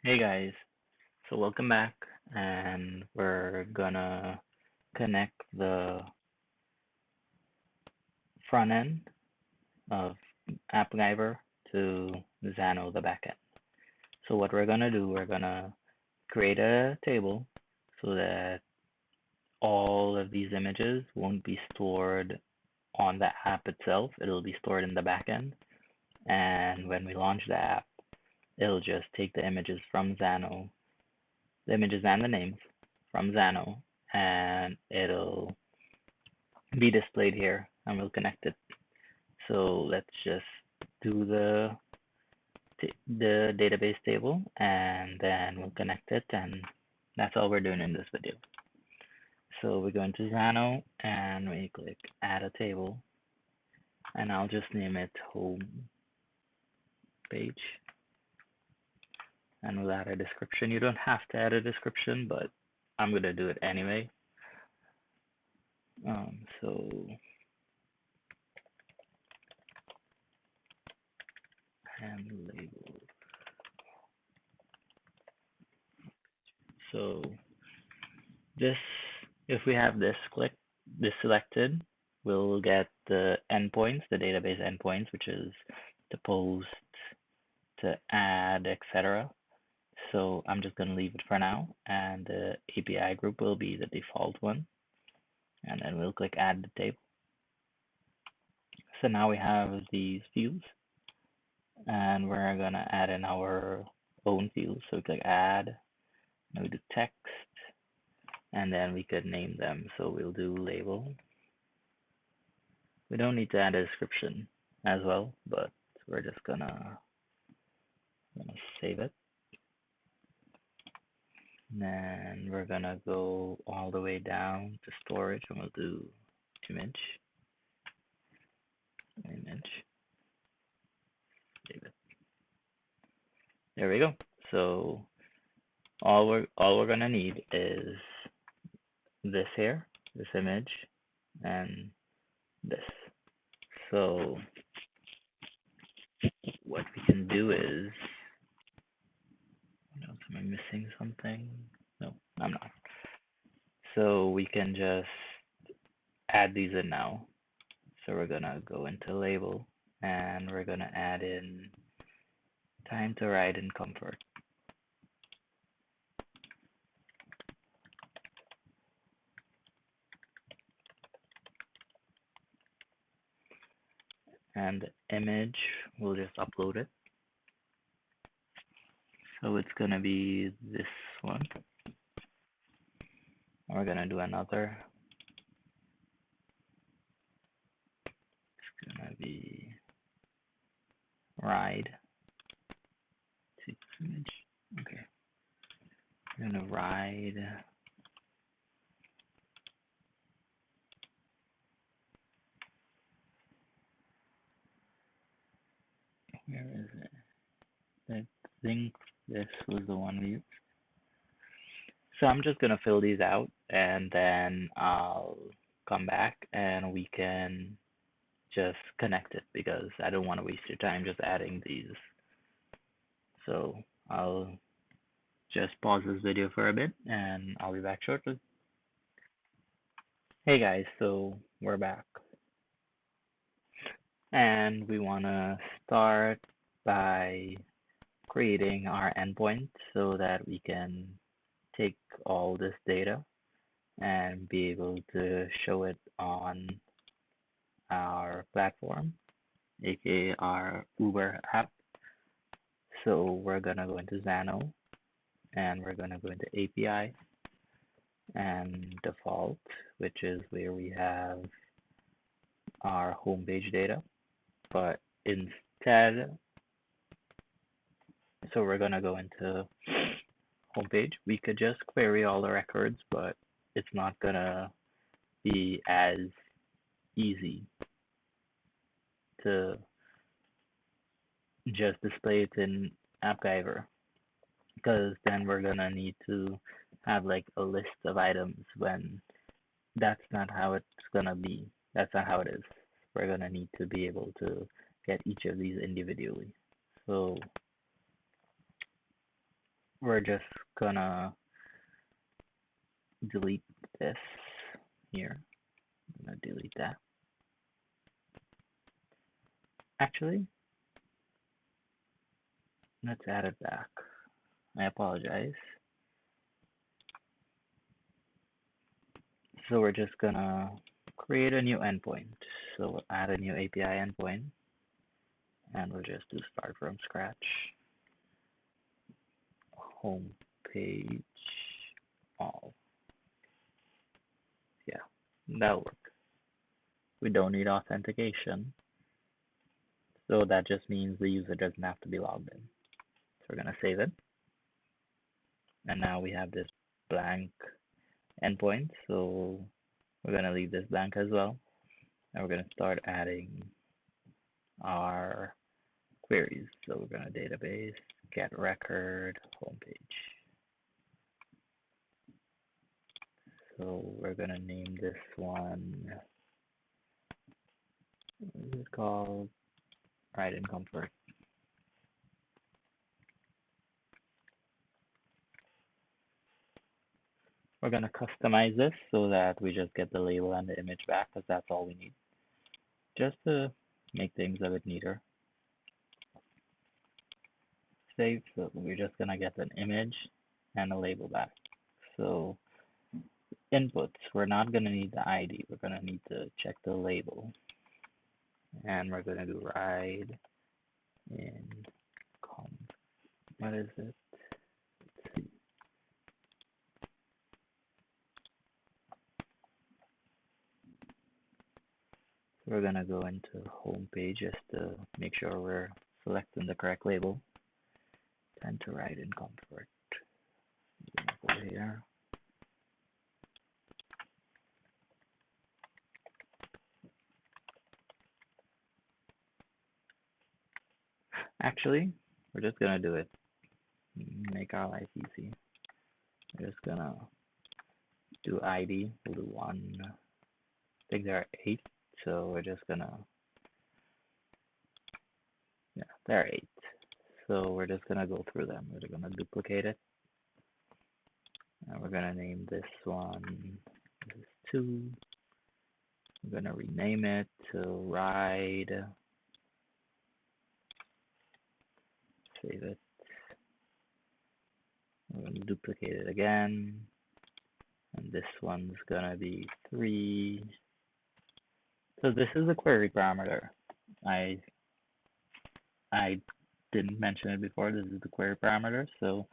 Hey guys, so welcome back, and we're gonna connect the front end of Appgyver to Xano, the backend. So what we're gonna do, we're gonna create a table so that all of these images won't be stored on the app itself. It'll be stored in the backend, and when we launch the app, it'll just take the images from Xano, the images and the names from Xano, and it'll be displayed here, and we'll connect it. So let's just do the database table, and then we'll connect it, and that's all we're doing in this video. So we go into Xano and we click add a table, and I'll just name it home page, and we'll add a description. You don't have to add a description, but I'm gonna do it anyway. So and label. So this, if we have this selected, we'll get the endpoints, the database endpoints, which is to post, to add, etc. So I'm just going to leave it for now, and the API group will be the default one, and then we'll click add the table. So now we have these fields, and we're going to add in our own fields. So we click add, and we do text, and then we could name them. So we'll do label. We don't need to add a description as well, but we're just gonna save it. And then we're gonna go all the way down to storage, and we'll do image, save it. There we go. So all we're gonna need is this here, this image, and this. So what we can do is, am I missing something? No, I'm not. So we can just add these in now. So we're gonna go into label, and we're gonna add in time to ride in comfort. And the image, we'll just upload it. So it's gonna be this one. We're gonna do another. It's gonna be ride. Image. Okay. We're gonna ride. Where is it? I think this was the one we used. So I'm just gonna fill these out, and then I'll come back and we can just connect it, because I don't want to waste your time just adding these. So I'll just pause this video for a bit, and I'll be back shortly. Hey guys, so we're back, and we want to start by creating our endpoint so that we can take all this data and be able to show it on our platform, aka our Uber app. So we're gonna go into Xano, and we're gonna go into API and default, which is where we have our homepage data. But instead, so we're gonna go into homepage. We could just query all the records, but it's not gonna be as easy to just display it in Appgyver, because then we're gonna need to have like a list of items, when that's not how it's gonna be. That's not how it is. We're gonna need to be able to get each of these individually. So we're just gonna delete this here. I'm gonna delete that. Actually, let's add it back. I apologize. So we're just gonna create a new endpoint. So we'll add a new API endpoint, and we'll just do start from scratch. Home page all. Yeah, that'll work. We don't need authentication, so that just means the user doesn't have to be logged in. So we're gonna save it, and now we have this blank endpoint. So we're gonna leave this blank as well, and we're gonna start adding our queries. So we're gonna database, get record, homepage. So we're gonna name this one, what is it called? Ride and Comfort. We're gonna customize this so that we just get the label and the image back, because that's all we need, just to make things a bit neater. Save, so we're just gonna get an image and a label back. So inputs, we're not gonna need the ID, we're gonna need to check the label. And we're gonna do ride in what is it? Let's see. We're gonna go into home page just to make sure we're selecting the correct label. Tend to ride in comfort. Go here. Actually, we're just gonna do it. Make our life easy. We're just gonna do ID. We'll do one. I think there are 8, so we're just gonna, yeah, there are 8. So we're just gonna go through them. We're gonna duplicate it, and we're gonna name this one, this is 2. We're gonna rename it to ride. Save it. We're gonna duplicate it again, and this one's gonna be 3. So this is a query parameter. I didn't mention it before. This is the query parameter. So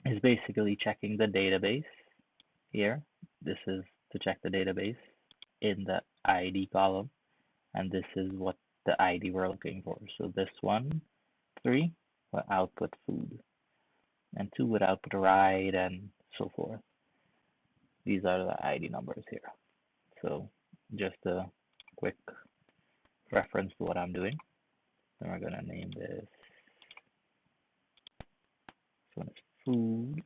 it's basically checking the database here. This is to check the database in the ID column, and this is what the ID we're looking for. So this one, 3, will output food, and 2 would output ride, and so forth. These are the ID numbers here. So just a quick reference to what I'm doing. Then we're gonna name this one is food.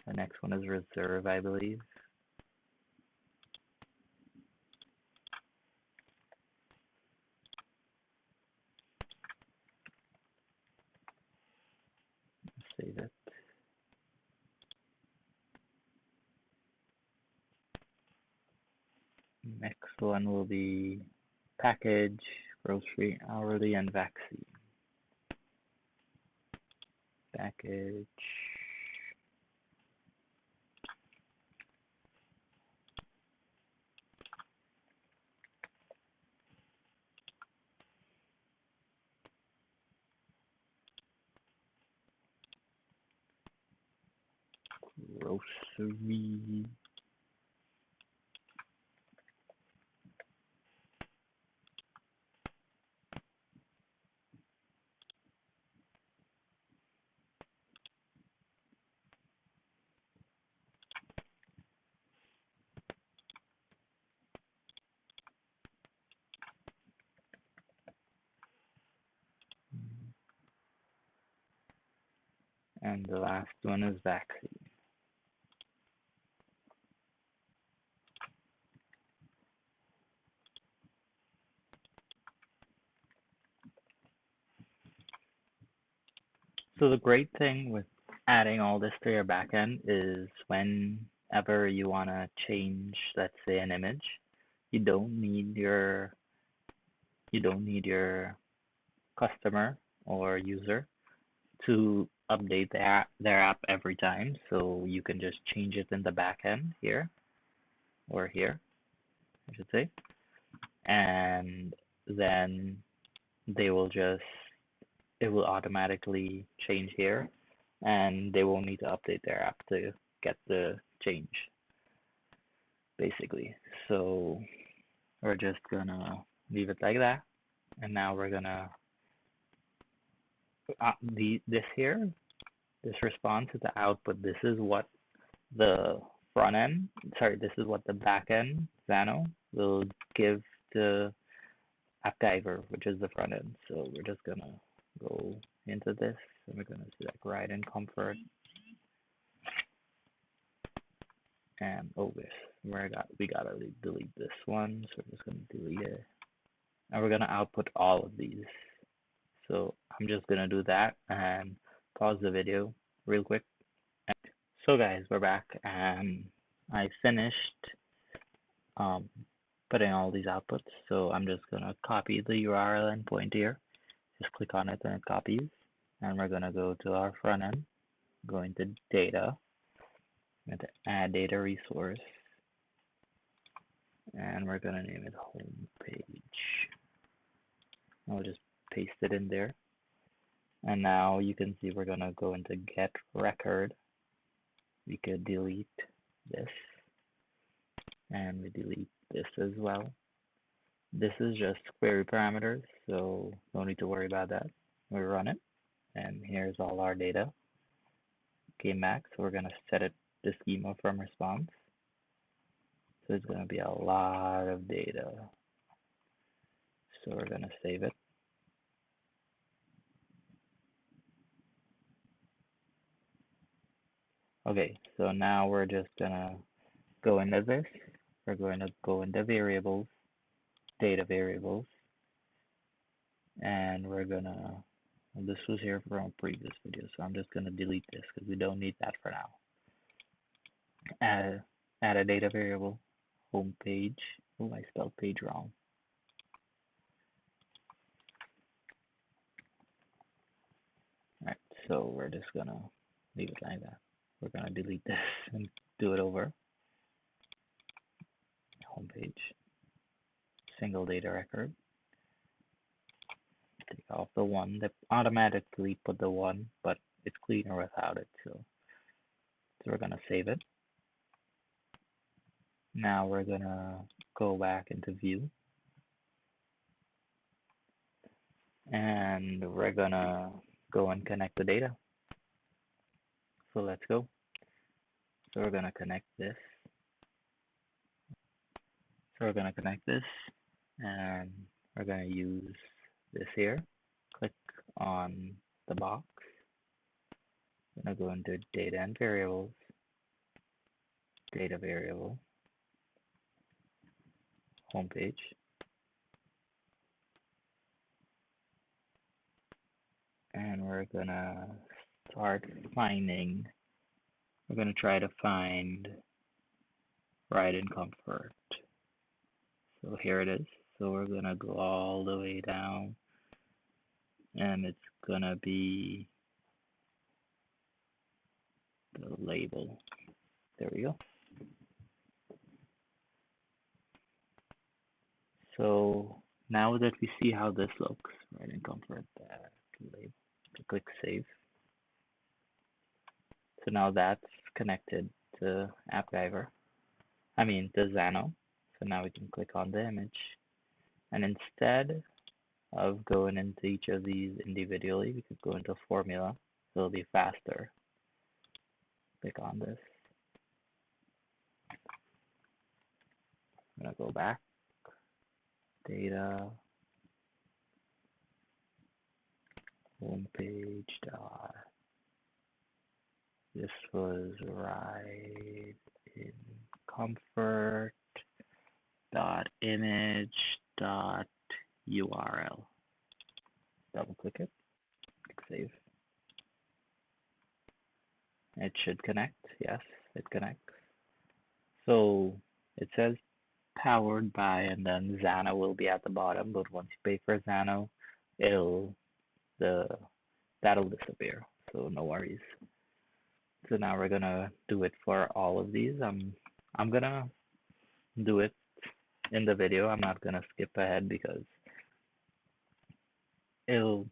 The next one is reserve, I believe. Save it. Next one will be package, grocery, hourly, and vaccine. Package. Grocery. And the last one is vaccine. So the great thing with adding all this to your backend is whenever you want to change, let's say, an image, you don't need your you don't need your customer or user to update their app every time. So you can just change it in the backend here or here, I should say, and then they will just it will automatically change here, and they won't need to update their app to get the change, basically. So we're just gonna leave it like that, and now we're gonna this here, this response is the output. This is what the front end, sorry, this is what the back end Xano will give to Appgyver, which is the front end. So we're just gonna go into this, and we're gonna select ride and comfort, and oh yes, we gotta delete this one, so we're just gonna delete it, and we're gonna output all of these. So I'm just gonna do that and pause the video real quick. So guys, we're back, and I finished um, putting all these outputs. So I'm just gonna copy the URL endpoint here. Just click on it and it copies. And we're gonna go to our front end, go into data, and to add data resource, and we're gonna name it home page. I'll just paste it in there. And now you can see we're gonna go into get record. We could delete this, and we delete this as well. This is just query parameters, so no need to worry about that. We run it, and here's all our data. Came back, so we're gonna set it the schema from response. So it's gonna be a lot of data. So we're gonna save it. Okay, so now we're just gonna go into this. We're going to go into variables, data variables, and we're gonna, well, this was here from a previous video, so I'm just gonna delete this because we don't need that for now. Add a data variable, home page. Oh, I spelled page wrong. Alright, so we're just gonna leave it like that. We're gonna delete this and do it over. Home page, single data record. Take off the one that automatically put the one, but it's cleaner without it. So we're gonna save it. Now we're gonna go back into view, and we're gonna go and connect the data. So let's go. So we're gonna connect this. So we're gonna connect this, and we're gonna use this here. Click on the box. I'm gonna go into data and variables, data variable, home page. And we're gonna start finding, we're gonna try to find ride and comfort. So here it is. So we're gonna go all the way down, and it's gonna be the label. There we go. So now that we see how this looks, ride and comfort, label, click save. So now that's connected to Appgyver. To Xano. So now we can click on the image, and instead of going into each of these individually, we could go into formula, so it'll be faster. Click on this. I'm gonna go back, data, homepage dot. This was ride in comfort dot image dot URL. Double click it, click save. It should connect. Yes, it connects. So it says powered by, and then Xano will be at the bottom. But once you pay for Xano, it'll the that'll disappear. So no worries. So now we're gonna do it for all of these. I'm gonna do it in the video. I'm not gonna skip ahead because it'll,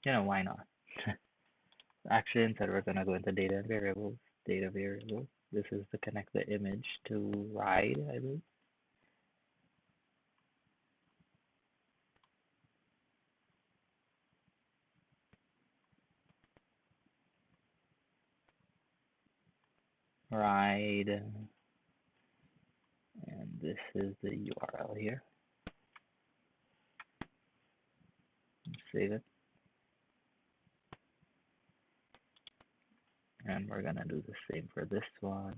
why not? Actually, instead we're gonna go into data variables. Data variables. This is to connect the image to ride, I believe. Ride, and this is the URL here. Save it. And we're gonna do the same for this one.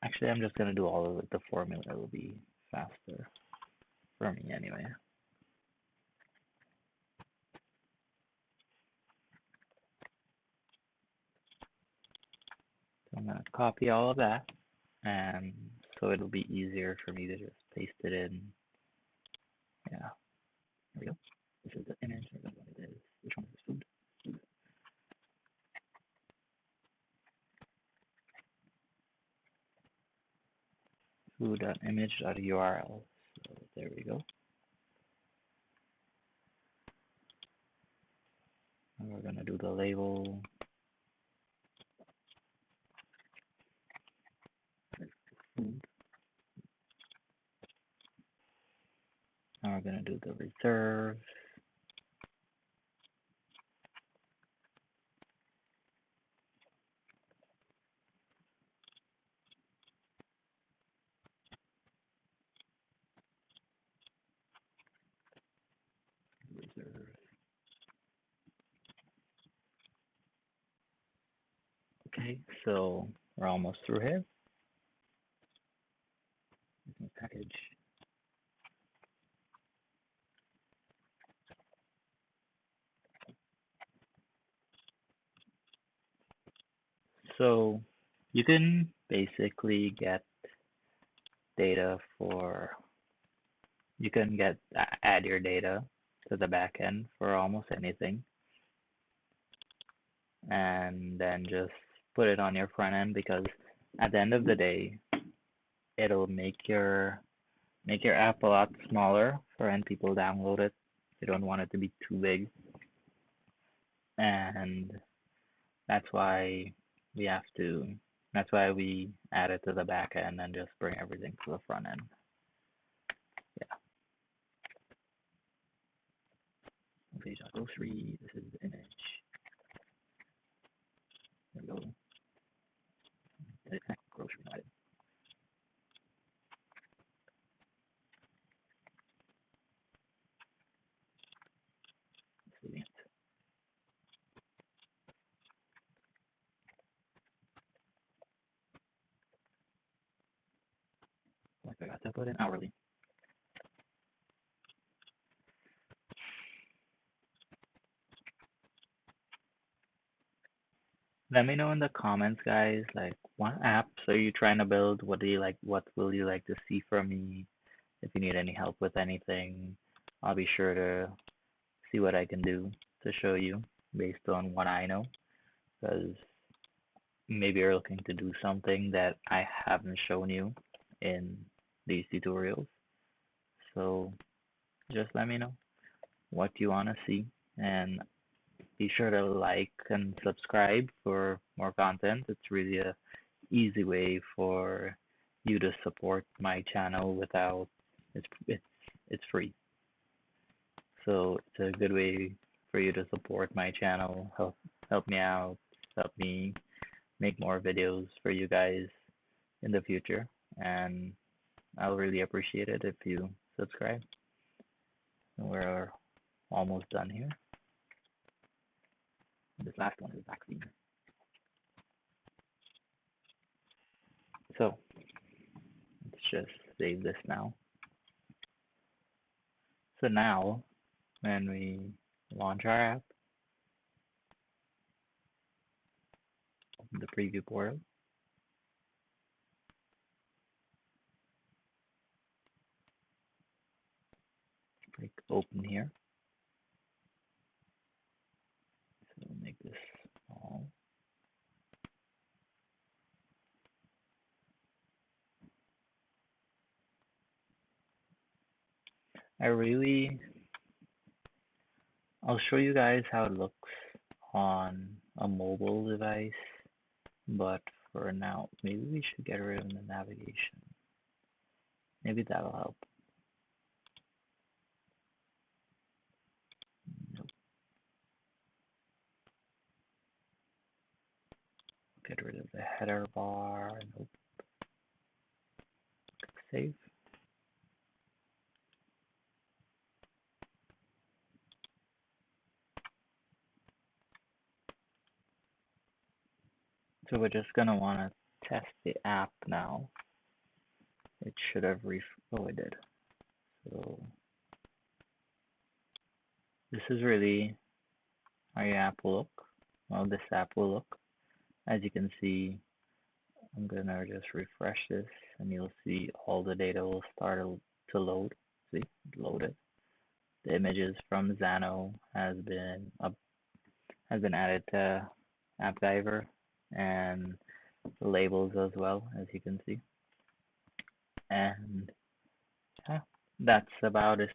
Actually, I'm just gonna do all of it. The formula will be faster for me anyway. So I'm gonna copy all of that, and so it'll be easier for me to just paste it in. Yeah, there we go. This is the image. I don't know what it is. Which one is food? Food.image.url. So there we go. And we're gonna do the label. Food. And we're gonna do the reserve. Reserve. Okay, so we're almost through here. Package. So you can basically get data for, you can get add your data to the backend for almost anything, and then just put it on your front end, because at the end of the day, it'll make your app a lot smaller for when people download it. You don't want it to be too big, and that's why we have to. That's why we add it to the back end and just bring everything to the front end. Yeah. Page.grocery. This is the image. There we go. Grocery, not it. Like I got to put in hourly. Let me know in the comments, guys, like what apps are you trying to build? What do you like? What will you like to see from me? If you need any help with anything, I'll be sure to see what I can do to show you based on what I know. Because maybe you're looking to do something that I haven't shown you in these tutorials. So just let me know what you want to see, and be sure to like and subscribe for more content. It's really a easy way for you to support my channel without, it's free. So it's a good way for you to support my channel, help me out, help me make more videos for you guys in the future, and I'll really appreciate it if you subscribe. We're almost done here. This last one is vaccine. So let's just save this now. So now when we launch our app, the preview portal. Click open here. So make this small. I'll show you guys how it looks on a mobile device, but for now, maybe we should get rid of the navigation. Maybe that'll help. Nope. Get rid of the header bar. Nope. Save. So we're just gonna want to test the app now. It should have oh, it did. So this is really how your app will look. Well, this app will look. As you can see, I'm gonna just refresh this, and you'll see all the data will start to load. See, it loaded. The images from Xano has been added to Appgyver, and the labels as well, as you can see. And yeah, that's about it.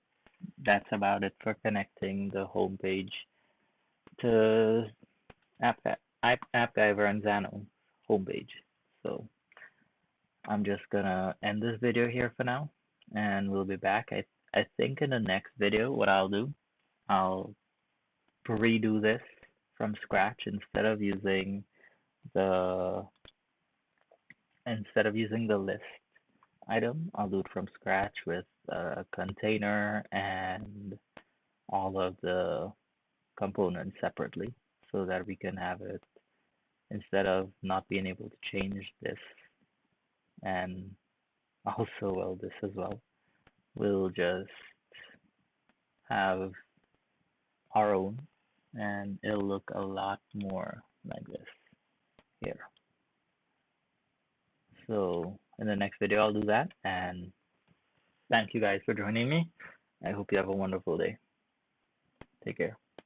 That's about it for connecting the home page to Appgyver and Xano homepage. So I'm just gonna end this video here for now, and we'll be back. I think in the next video, what I'll do, I'll redo this from scratch the instead of using the list item. I'll do it from scratch with a container and all of the components separately, so that we can have it, instead of not being able to change this and also, well, this as well, we'll just have our own, and it'll look a lot more like this here. So in the next video, I'll do that, and thank you guys for joining me. I hope you have a wonderful day. Take care.